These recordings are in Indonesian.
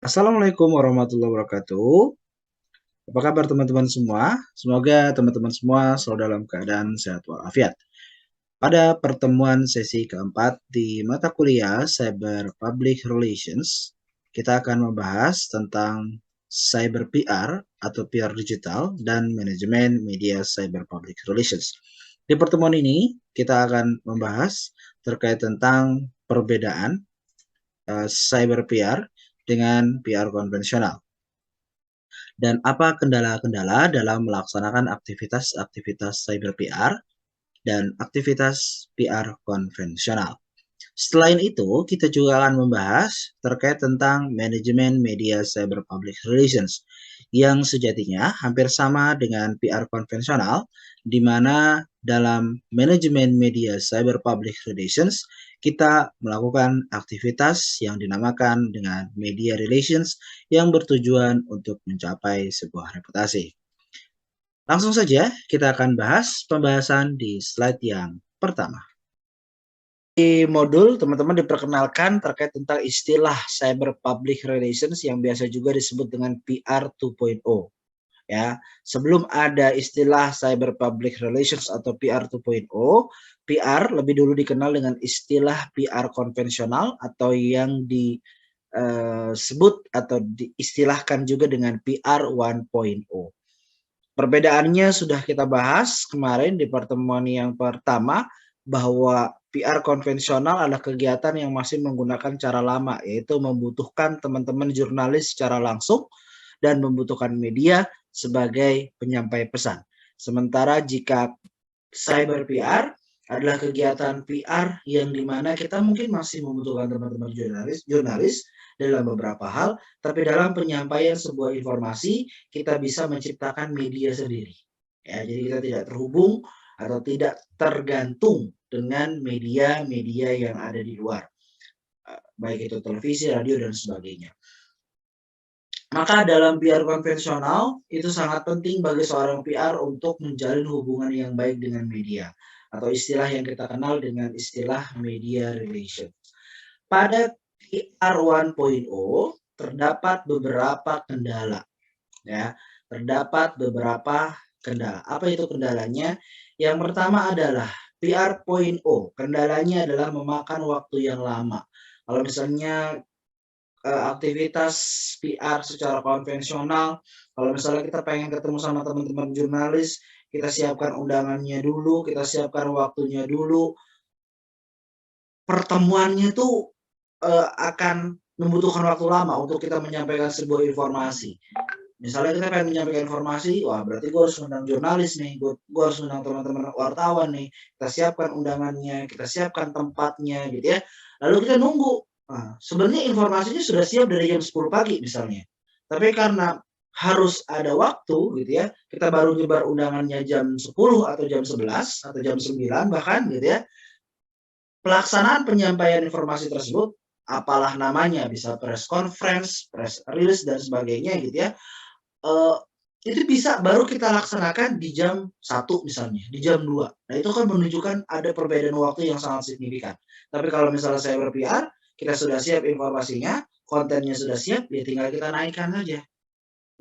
Assalamualaikum warahmatullahi wabarakatuh. Apa kabar teman-teman semua? Semoga teman-teman semua selalu dalam keadaan sehat walafiat. Pada pertemuan sesi keempat di mata kuliah Cyber Public Relations, kita akan membahas tentang Cyber PR atau PR digital dan manajemen media Cyber Public Relations. Di pertemuan ini, kita akan membahas terkait tentang perbedaan Cyber PR dengan PR konvensional. Dan apa kendala-kendala dalam melaksanakan aktivitas-aktivitas cyber PR dan aktivitas PR konvensional. Selain itu, kita juga akan membahas terkait tentang manajemen media cyber public relations yang sejatinya hampir sama dengan PR konvensional, di mana dalam manajemen media cyber public relations kita melakukan aktivitas yang dinamakan dengan media relations yang bertujuan untuk mencapai sebuah reputasi. Langsung saja kita akan bahas pembahasan di slide yang pertama. Di modul, teman-teman diperkenalkan terkait tentang istilah Cyber Public Relations yang biasa juga disebut dengan PR 2.0. Ya, sebelum ada istilah Cyber Public Relations atau PR 2.0, PR lebih dulu dikenal dengan istilah PR konvensional atau yang disebut atau diistilahkan juga dengan PR 1.0. Perbedaannya sudah kita bahas kemarin di pertemuan yang pertama, bahwa PR konvensional adalah kegiatan yang masih menggunakan cara lama, yaitu membutuhkan teman-teman jurnalis secara langsung dan membutuhkan media sebagai penyampai pesan. Sementara jika cyber PR adalah kegiatan PR yang dimana kita mungkin masih membutuhkan teman-teman jurnalis dalam beberapa hal, tapi dalam penyampaian sebuah informasi kita bisa menciptakan media sendiri. Ya, jadi kita tidak terhubung atau tidak tergantung dengan media-media yang ada di luar, baik itu televisi, radio, dan sebagainya. Maka dalam PR konvensional itu sangat penting bagi seorang PR untuk menjalin hubungan yang baik dengan media, atau istilah yang kita kenal dengan istilah media relations. Pada PR 1.0 terdapat beberapa kendala, ya. Terdapat beberapa kendala. Apa itu kendalanya? Yang pertama adalah PR 0.0. Kendalanya adalah memakan waktu yang lama. Kalau misalnya aktivitas PR secara konvensional, kalau misalnya kita pengen ketemu sama teman-teman jurnalis, kita siapkan undangannya dulu, kita siapkan waktunya dulu. Pertemuannya tuh akan membutuhkan waktu lama untuk kita menyampaikan sebuah informasi. Misalnya kita pengen menyampaikan informasi, wah berarti gue harus undang jurnalis nih, gue harus undang teman-teman wartawan nih, kita siapkan undangannya, kita siapkan tempatnya gitu ya. Lalu kita nunggu. Nah, sebenarnya informasinya sudah siap dari jam 10 pagi misalnya. Tapi karena harus ada waktu gitu ya, kita baru nyebar undangannya jam 10 atau jam 11 atau jam 9 bahkan gitu ya. Pelaksanaan penyampaian informasi tersebut, apalah namanya, bisa press conference, press release dan sebagainya gitu ya, itu bisa baru kita laksanakan di jam 1 misalnya, di jam 2. Nah, itu kan menunjukkan ada perbedaan waktu yang sangat signifikan. Tapi kalau misalnya saya ber-PR, kita sudah siap informasinya, kontennya sudah siap, ya tinggal kita naikkan saja.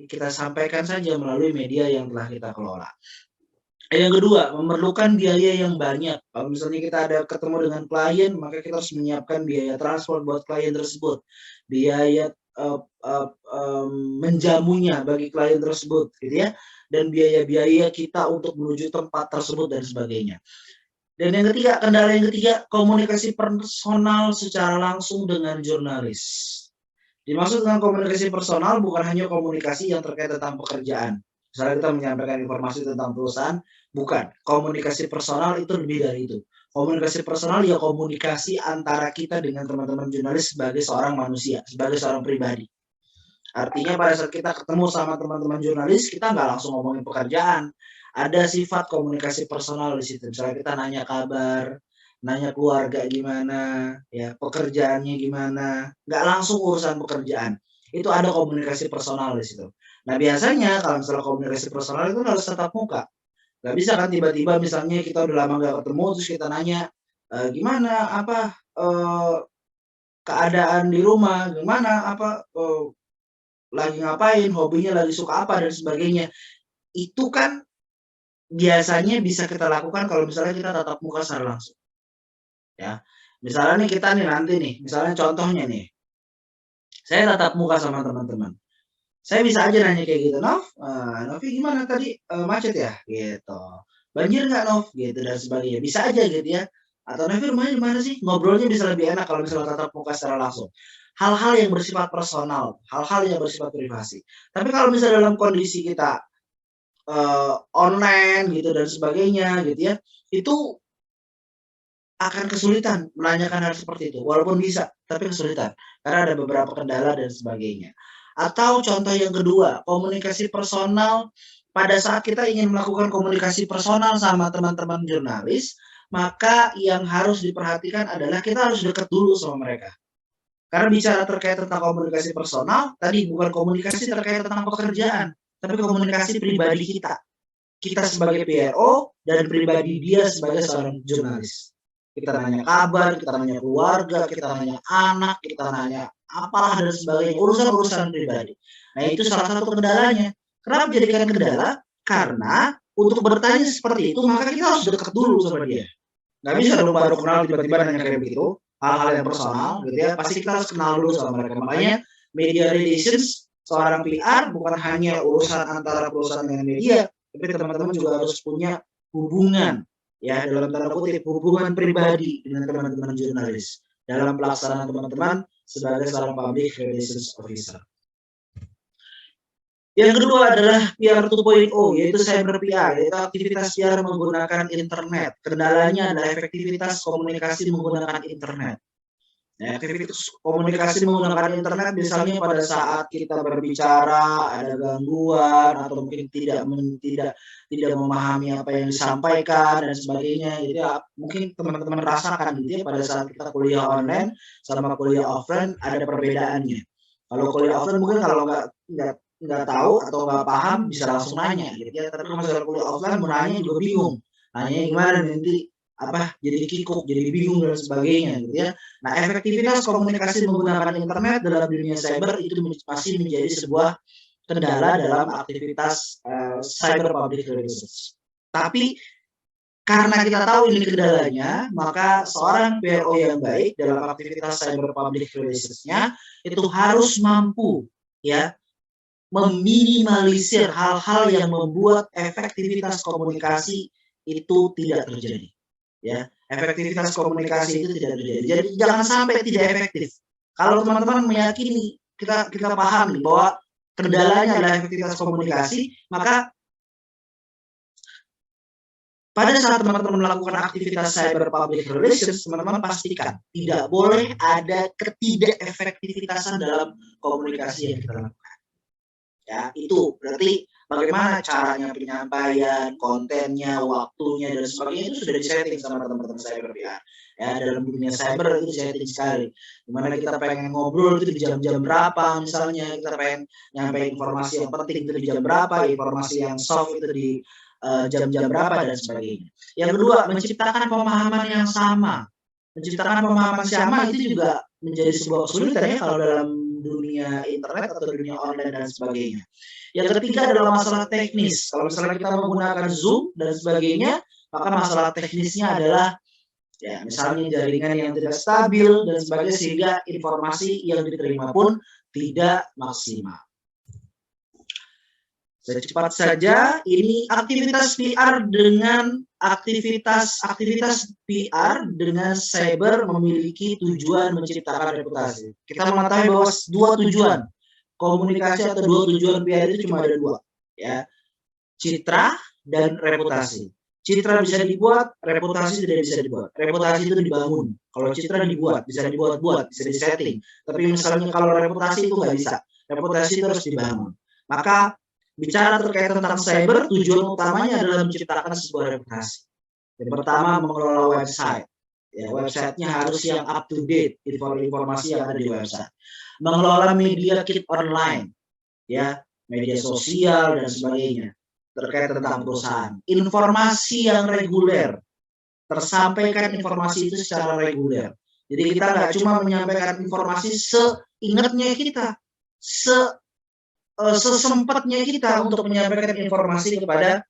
Kita sampaikan saja melalui media yang telah kita kelola. Yang kedua, memerlukan biaya yang banyak. Kalau misalnya kita ada ketemu dengan klien, maka kita harus menyiapkan biaya transport buat klien tersebut, biaya menjamunya bagi klien tersebut, gitu ya, dan biaya-biaya kita untuk menuju tempat tersebut dan sebagainya. Dan yang ketiga, kendala yang ketiga, komunikasi personal secara langsung dengan jurnalis. Dimaksud dengan komunikasi personal bukan hanya komunikasi yang terkait tentang pekerjaan. Misalnya kita menyampaikan informasi tentang perusahaan, bukan. Komunikasi personal itu lebih dari itu. Komunikasi personal ya komunikasi antara kita dengan teman-teman jurnalis sebagai seorang manusia, sebagai seorang pribadi. Artinya pada saat kita ketemu sama teman-teman jurnalis, kita nggak langsung ngomongin pekerjaan. Ada sifat komunikasi personal di situ. Misalnya kita nanya kabar, nanya keluarga gimana, ya pekerjaannya gimana. Nggak langsung urusan pekerjaan. Itu ada komunikasi personal di situ. Nah biasanya kalau misalnya komunikasi personal itu harus tatap muka. Nggak bisa kan tiba-tiba misalnya kita udah lama nggak ketemu terus kita nanya, gimana apa keadaan di rumah, gimana apa lagi ngapain, hobinya lagi suka apa dan sebagainya. Itu kan biasanya bisa kita lakukan kalau misalnya kita tatap muka secara langsung, ya. Misalnya nih kita nih nanti nih, misalnya contohnya nih, saya tatap muka sama teman-teman. Saya bisa aja nanya kayak gitu, "Nov, Novi gimana tadi, macet ya?" Gitu. "Banjir nggak, Nov?" Gitu dan sebagainya. Bisa aja gitu ya. Atau, "Novi rumahnya di mana sih?" Ngobrolnya bisa lebih enak kalau misalnya tatap muka secara langsung. Hal-hal yang bersifat personal, hal-hal yang bersifat privasi. Tapi kalau misalnya dalam kondisi kita, online gitu dan sebagainya gitu ya, itu akan kesulitan menanyakan hal seperti itu, walaupun bisa, tapi kesulitan, karena ada beberapa kendala dan sebagainya. Atau contoh yang kedua, komunikasi personal, pada saat kita ingin melakukan komunikasi personal sama teman-teman jurnalis, maka yang harus diperhatikan adalah kita harus dekat dulu sama mereka. Karena bicara terkait tentang komunikasi personal, tadi bukan komunikasi terkait tentang pekerjaan, tapi komunikasi pribadi kita. Kita sebagai PRO dan pribadi dia sebagai seorang jurnalis. Kita nanya kabar, kita nanya keluarga, kita nanya anak, kita nanya apalah dan sebagainya, urusan-urusan pribadi. Nah, itu salah satu kendalanya. Kenapa dijadikan kendala? Karena untuk bertanya seperti itu, maka kita harus dekat dulu sama dia. Nggak bisa dong baru kenal tiba-tiba nanya kayak begitu, hal-hal yang personal gitu ya, pasti kita harus kenal dulu sama mereka. Makanya media relations seorang PR bukan hanya urusan antara perusahaan dengan media, tapi teman-teman juga harus punya hubungan, ya dalam tanda kutip, hubungan pribadi dengan teman-teman jurnalis dalam pelaksanaan teman-teman sebagai seorang public relations officer. Yang kedua adalah PR 2.0, yaitu cyber PR, yaitu aktivitas PR menggunakan internet. Kendalanya adalah efektivitas komunikasi menggunakan internet. Nah, aktivitas komunikasi menggunakan internet misalnya pada saat kita berbicara ada gangguan atau mungkin tidak memahami apa yang disampaikan dan sebagainya. Jadi ya, mungkin teman-teman rasakan gitu ya pada saat kita kuliah online sama kuliah offline ada perbedaannya. Kalau kuliah offline mungkin kalau nggak tahu atau nggak paham bisa langsung nanya gitu ya. Tapi kalau misalnya kuliah offline mau nanya juga bingung. Nanya gimana nanti apa jadi kikuk, jadi bingung dan sebagainya gitu ya. Nah, efektivitas komunikasi menggunakan internet dalam dunia cyber itu masih menjadi sebuah kendala dalam aktivitas cyber public relations. Tapi karena kita tahu ini kendalanya, maka seorang PRO yang baik dalam aktivitas cyber public relations-nya itu harus mampu ya meminimalisir hal-hal yang membuat efektivitas komunikasi itu tidak terjadi. Ya, efektivitas komunikasi itu tidak terjadi. Jadi jangan sampai tidak efektif. Kalau teman-teman meyakini kita paham nih bahwa kendalanya adalah efektivitas komunikasi, maka pada saat teman-teman melakukan aktivitas cyber public relations, teman-teman pastikan tidak boleh ada ketidakefektivitasan dalam komunikasi yang kita lakukan. Ya, itu berarti bagaimana caranya penyampaian, kontennya, waktunya dan sebagainya itu sudah disetting sama teman-teman cyber PR. Ya, dalam dunia cyber itu disetting sekali. Dimana kita pengen ngobrol itu di jam-jam berapa, misalnya kita pengen nyampein informasi yang penting itu di jam berapa, informasi yang soft itu di jam-jam berapa dan sebagainya. Yang kedua, menciptakan pemahaman yang sama. Menciptakan pemahaman sama itu juga menjadi sebuah kesulitan ya kalau dalam dunia internet atau dunia online dan sebagainya. Yang ketiga adalah masalah teknis. Kalau misalnya kita menggunakan Zoom dan sebagainya, maka masalah teknisnya adalah ya misalnya jaringan yang tidak stabil dan sebagainya sehingga informasi yang diterima pun tidak maksimal. Secepat saja, ini aktivitas PR dengan aktivitas PR dengan cyber memiliki tujuan menciptakan reputasi. Kita mengetahui bahwa dua tujuan komunikasi atau dua tujuan PR itu cuma ada dua, ya, citra dan reputasi. Citra bisa dibuat, reputasi tidak bisa dibuat. Reputasi itu dibangun. Kalau citra dibuat, bisa dibuat-buat, bisa disetting. Tapi misalnya kalau reputasi itu nggak bisa. Reputasi itu harus dibangun. Maka bicara terkait tentang cyber, tujuan utamanya adalah menciptakan sebuah reputasi. Yang pertama, mengelola website. Ya, websitenya harus yang up to date, informasi yang ada di website. Mengelola media kit online, ya, media sosial dan sebagainya terkait tentang perusahaan. Informasi yang reguler, tersampaikan informasi itu secara reguler. Jadi kita nggak cuma menyampaikan informasi seingatnya kita, sesempatnya kita untuk menyampaikan informasi kepada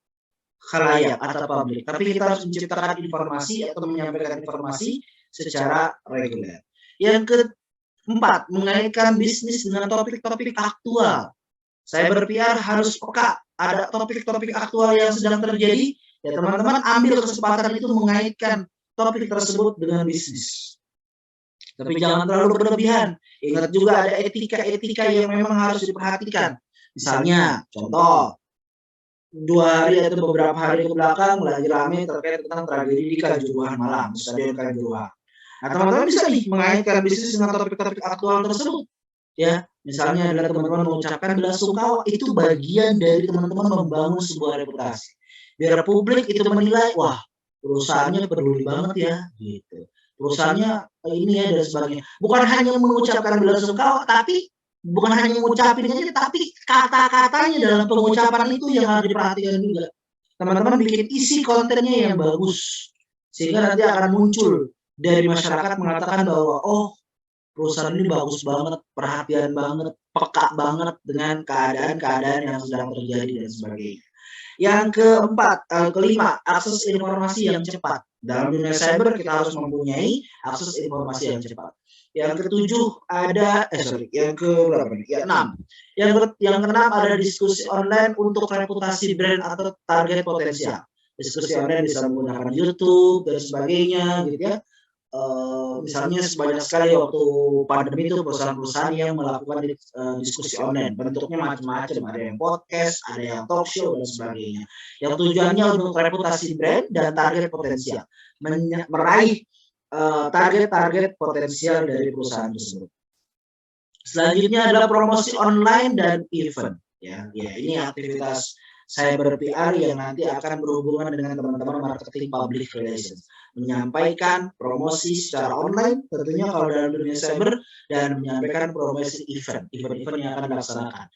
khalayak atau publik, tapi kita harus menciptakan informasi atau menyampaikan informasi secara reguler. Yang keempat, mengaitkan bisnis dengan topik-topik aktual. Cyber PR harus peka, ada topik-topik aktual yang sedang terjadi, ya teman-teman ambil kesempatan itu mengaitkan topik tersebut dengan bisnis. Tapi jangan terlalu berlebihan. Ingat juga ada etika-etika yang memang harus diperhatikan. Misalnya, contoh, 2 hari atau beberapa hari ke belakang lagi rame terkait tentang tragedi di Kanjuruhan Malang, Stadion Kanjuruhan. Nah, teman-teman bisa nih mengaitkan bisnis dengan topik-topik aktual tersebut. Ya, misalnya adalah teman-teman mengucapkan belasungkawa, itu bagian dari teman-teman membangun sebuah reputasi. Biar publik itu menilai, wah, perusahaannya peduli banget ya, gitu. Perusahaannya ini ya dan sebagainya. Bukan hanya mengucapkan belasungkawa, tapi bukan hanya mengucapin aja, tapi kata-katanya dalam pengucapan itu yang harus diperhatikan juga. Teman-teman bikin isi kontennya yang bagus, sehingga nanti akan muncul dari masyarakat mengatakan bahwa, oh, perusahaan ini bagus banget, perhatian banget, peka banget dengan keadaan-keadaan yang sedang terjadi dan sebagainya. Yang kelima, akses informasi yang cepat. Dalam dunia cyber kita harus mempunyai akses informasi yang cepat. Yang ketujuh ada, yang ke berapa nih? Ya, 6. Yang keenam ada diskusi online untuk reputasi brand atau target potensial. Diskusi online bisa menggunakan YouTube dan sebagainya, gitu ya. Misalnya sebanyak sekali waktu pandemi itu perusahaan-perusahaan yang melakukan diskusi online, bentuknya macam-macam, ada yang podcast, ada yang talk show dan sebagainya. Yang tujuannya untuk reputasi brand dan target potensial, meraih target-target potensial dari perusahaan tersebut. Selanjutnya adalah promosi online dan event. Ya, ini aktivitas cyber PR yang nanti akan berhubungan dengan teman-teman marketing public relations, menyampaikan promosi secara online tentunya kalau dalam dunia cyber, dan menyampaikan promosi event yang akan dilaksanakan.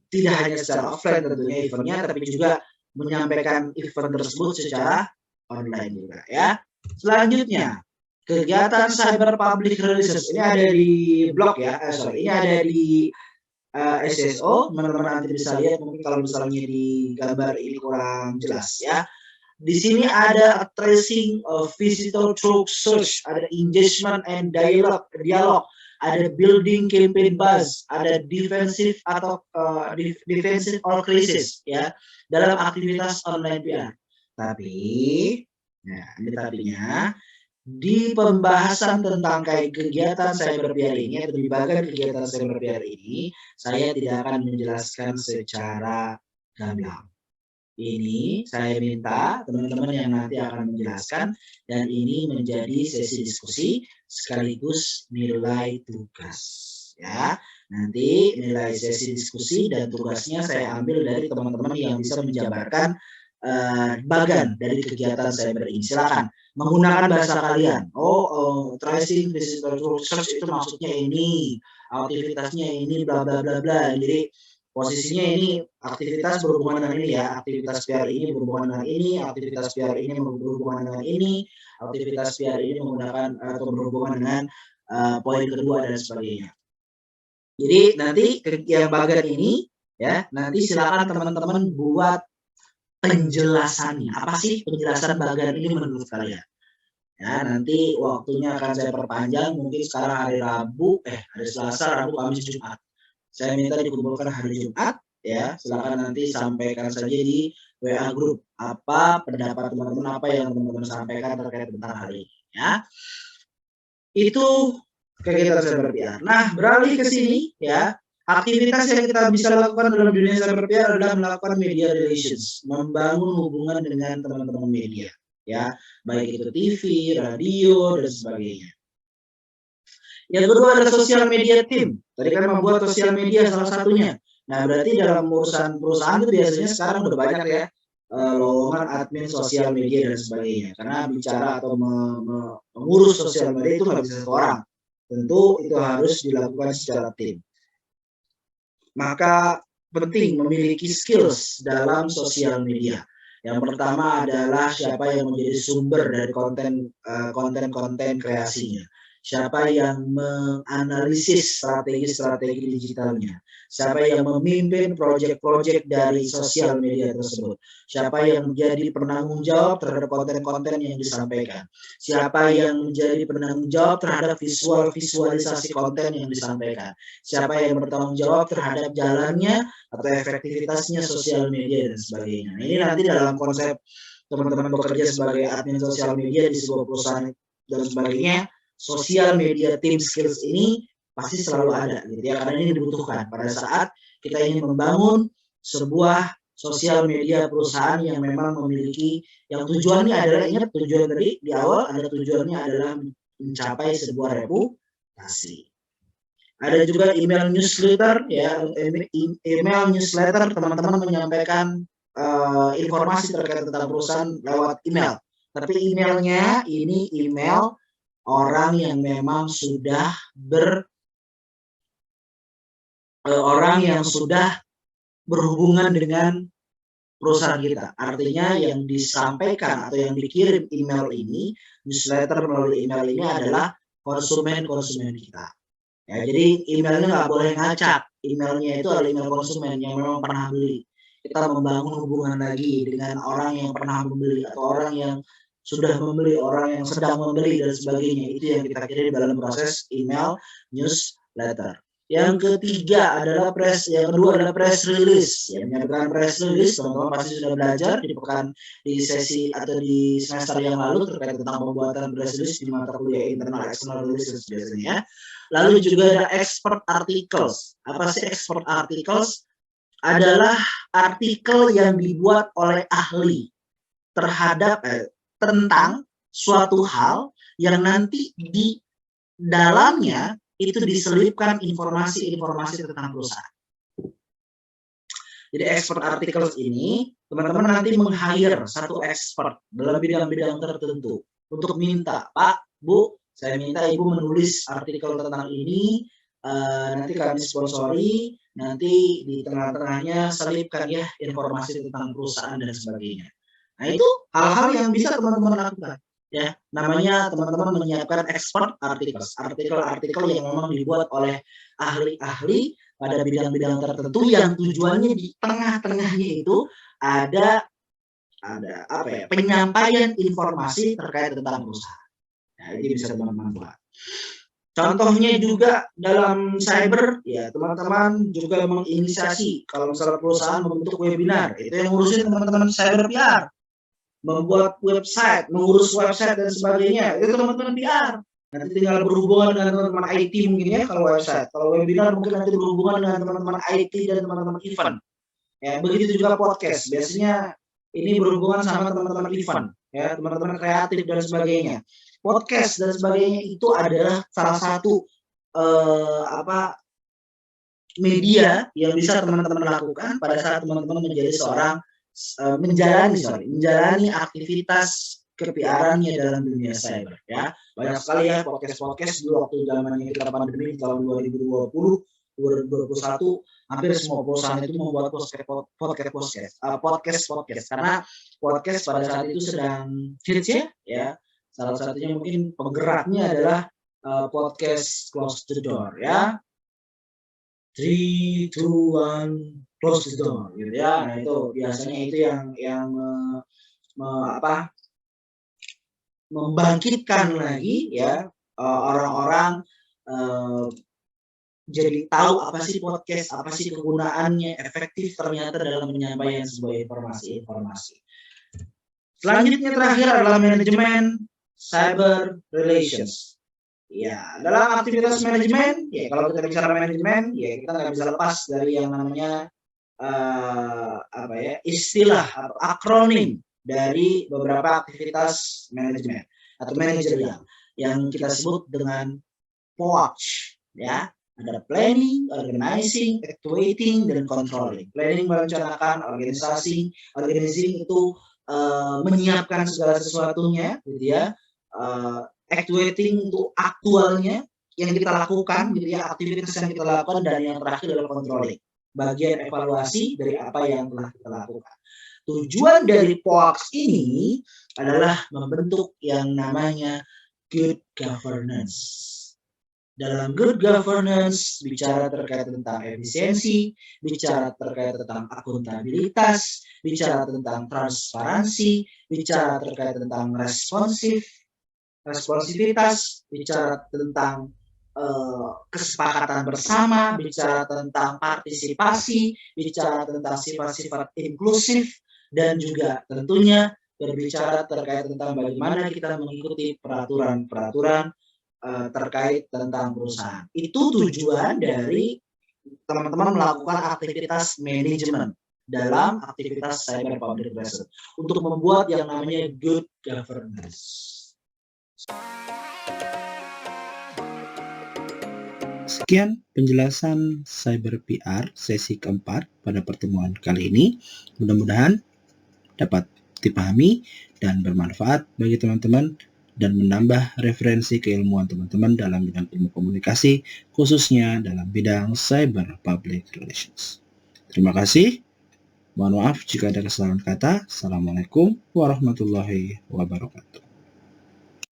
Tidak hanya secara offline tentunya eventnya, tapi juga menyampaikan event tersebut secara online juga ya. Selanjutnya, kegiatan cyber public relations ini ada di blog ya, ini ada di SSO, teman-teman nanti bisa lihat mungkin kalau misalnya di gambar ini kurang jelas ya. Di sini ada tracing of visitor through search, ada engagement and dialog, ada building campaign buzz, ada defensive atau defensive or crisis ya dalam aktivitas online PR. Tapi, nah ini tapinya, di pembahasan tentang kayak kegiatan cyber PR ini atau di bagian kegiatan cyber PR ini, saya tidak akan menjelaskan secara gamblang. Ini saya minta teman-teman yang nanti akan menjelaskan, dan ini menjadi sesi diskusi sekaligus nilai tugas ya. Nanti nilai sesi diskusi dan tugasnya saya ambil dari teman-teman yang bisa menjabarkan bagian dari kegiatan cyber ini. Silakan menggunakan bahasa kalian. Tracing visitor search itu maksudnya ini, aktivitasnya ini, bla bla bla bla. Jadi posisinya ini aktivitas berhubungan dengan ini ya, aktivitas PR ini berhubungan dengan ini, aktivitas PR ini berhubungan dengan ini, aktivitas PR ini menggunakan atau berhubungan dengan poin kedua dan sebagainya. Jadi nanti yang bagian ini ya, nanti silakan teman-teman buat penjelasannya. Apa sih penjelasan bagian ini menurut kalian? Ya, nanti waktunya akan saya perpanjang, mungkin sekarang hari Rabu, hari Selasa, Rabu, Kamis, Jumat. Saya minta dikumpulkan hari Jumat, ya. Silakan nanti sampaikan saja di WA grup apa pendapat teman-teman, apa yang teman-teman sampaikan terkait tentang hari ini, ya. Itu kegiatan cyber PR. Nah, beralih ke sini, ya. Aktivitas yang kita bisa lakukan dalam dunia cyber PR adalah melakukan media relations, membangun hubungan dengan teman-teman media, ya, baik itu TV, radio, dan sebagainya. Yang kedua adalah sosial media team. Tadi kan membuat sosial media salah satunya. Nah, berarti dalam urusan perusahaan itu biasanya sekarang udah banyak ya lowongan admin sosial media dan sebagainya. Karena bicara atau mengurus sosial media itu nggak bisa satu orang. Tentu itu harus dilakukan secara tim. Maka penting memiliki skills dalam sosial media. Yang pertama adalah siapa yang menjadi sumber dari konten kreasinya. siapa yang menganalisis strategi-strategi digitalnya, siapa yang memimpin proyek-proyek dari sosial media tersebut, siapa yang menjadi penanggung jawab terhadap konten-konten yang disampaikan, siapa yang menjadi penanggung jawab terhadap visualisasi konten yang disampaikan, siapa yang bertanggung jawab terhadap jalannya atau efektivitasnya sosial media dan sebagainya. Nah, ini nanti dalam konsep teman-teman bekerja sebagai admin sosial media di sebuah perusahaan dan sebagainya, sosial media team skills ini pasti selalu ada gitu ya, karena ini dibutuhkan pada saat kita ingin membangun sebuah sosial media perusahaan yang memang memiliki, yang tujuannya adalah, ingat tujuan tadi di awal, ada tujuannya adalah mencapai sebuah reputasi. Ada juga email newsletter ya, email newsletter teman-teman menyampaikan informasi terkait tentang perusahaan lewat email. Tapi emailnya ini email orang yang memang sudah berhubungan dengan perusahaan kita. Artinya yang disampaikan atau yang dikirim email ini, newsletter melalui email ini adalah konsumen-konsumen kita. Ya, jadi emailnya nggak boleh ngacak. Emailnya itu adalah email konsumen yang memang pernah beli. Kita membangun hubungan lagi dengan orang yang pernah membeli atau orang yang sudah membeli, orang yang sedang membeli dan sebagainya. Itu yang kita kirim dalam proses email newsletter. Yang ketiga adalah yang kedua adalah press release. Ya, menyampaikan press release, teman-teman pasti sudah belajar di sesi atau di semester yang lalu terkait tentang pembuatan press release di mata kuliah internal external relations biasanya. Lalu juga ada expert articles. Apa sih expert articles? Adalah artikel yang dibuat oleh ahli terhadap tentang suatu hal yang nanti di dalamnya itu diselipkan informasi-informasi tentang perusahaan. Jadi expert articles ini teman-teman nanti meng-hire satu expert dalam bidang-bidang tertentu untuk minta, Pak, Bu, saya minta Ibu menulis artikel tentang ini, nanti kami sponsori, nanti di tengah-tengahnya selipkan ya informasi tentang perusahaan dan sebagainya. Nah, itu hal-hal yang bisa teman-teman lakukan. Ya, namanya teman-teman menyiapkan expert articles, artikel-artikel yang memang dibuat oleh ahli-ahli pada bidang-bidang tertentu yang tujuannya di tengah-tengahnya itu ada apa ya, penyampaian informasi terkait tentang perusahaan. Nah, ini bisa teman-teman buat. Contohnya juga dalam cyber, ya teman-teman juga menginisiasi kalau misalnya perusahaan membentuk webinar, itu yang ngurusin teman-teman cyber PR. Membuat website, mengurus website dan sebagainya, itu teman-teman PR. Nanti tinggal berhubungan dengan teman-teman IT mungkin ya kalau website. Kalau webinar mungkin nanti berhubungan dengan teman-teman IT dan teman-teman event. Ya, begitu juga podcast. Biasanya ini berhubungan sama teman-teman event, ya, teman-teman kreatif dan sebagainya. Podcast dan sebagainya itu adalah salah satu media yang bisa teman-teman lakukan pada saat teman-teman menjadi seorang menjalani aktivitas ke-PR-annya dalam dunia cyber ya. Banyak sekali ya podcast dulu waktu zamannya kita pandemi tahun 2020, 2021, hampir semua perusahaan itu membuat podcast karena podcast pada saat itu sedang hits ya. Salah satunya mungkin penggeraknya adalah podcast Close the Door ya. 3, 2, 1 close the door gitu ya. Nah, itu biasanya itu yang membangkitkan lagi ya orang-orang jadi tahu apa sih podcast, apa sih kegunaannya, efektif ternyata dalam menyampaikan sebuah informasi. Selanjutnya terakhir adalah manajemen cyber relations. Ya, dalam aktivitas manajemen, ya kalau kita bicara manajemen, ya kita nggak bisa lepas dari yang namanya istilah atau akronim dari beberapa aktivitas manajemen atau manajerial yang kita sebut dengan POAC, ya. Ada planning, organizing, actuating, dan controlling. Planning merencanakan, organizing itu menyiapkan segala sesuatunya, gitu ya. Actuating untuk aktualnya yang kita lakukan, gitu ya, aktivitas yang kita lakukan, dan yang terakhir adalah controlling, bagian evaluasi dari apa yang telah kita lakukan. Tujuan dari POAX ini adalah membentuk yang namanya good governance. Dalam good governance, bicara terkait tentang efisiensi, bicara terkait tentang akuntabilitas, bicara tentang transparansi, bicara terkait tentang responsivitas, bicara tentang kesepakatan bersama, bicara tentang partisipasi, bicara tentang sifat-sifat inklusif, dan juga tentunya berbicara terkait tentang bagaimana kita mengikuti peraturan-peraturan terkait tentang perusahaan. Itu tujuan dari teman-teman melakukan aktivitas manajemen dalam aktivitas cyber public relations untuk membuat yang namanya good governance. Sekian penjelasan Cyber PR sesi keempat pada pertemuan kali ini. Mudah-mudahan dapat dipahami dan bermanfaat bagi teman-teman dan menambah referensi keilmuan teman-teman dalam bidang ilmu komunikasi, khususnya dalam bidang cyber public relations. Terima kasih. Mohon maaf jika ada kesalahan kata. Assalamualaikum warahmatullahi wabarakatuh.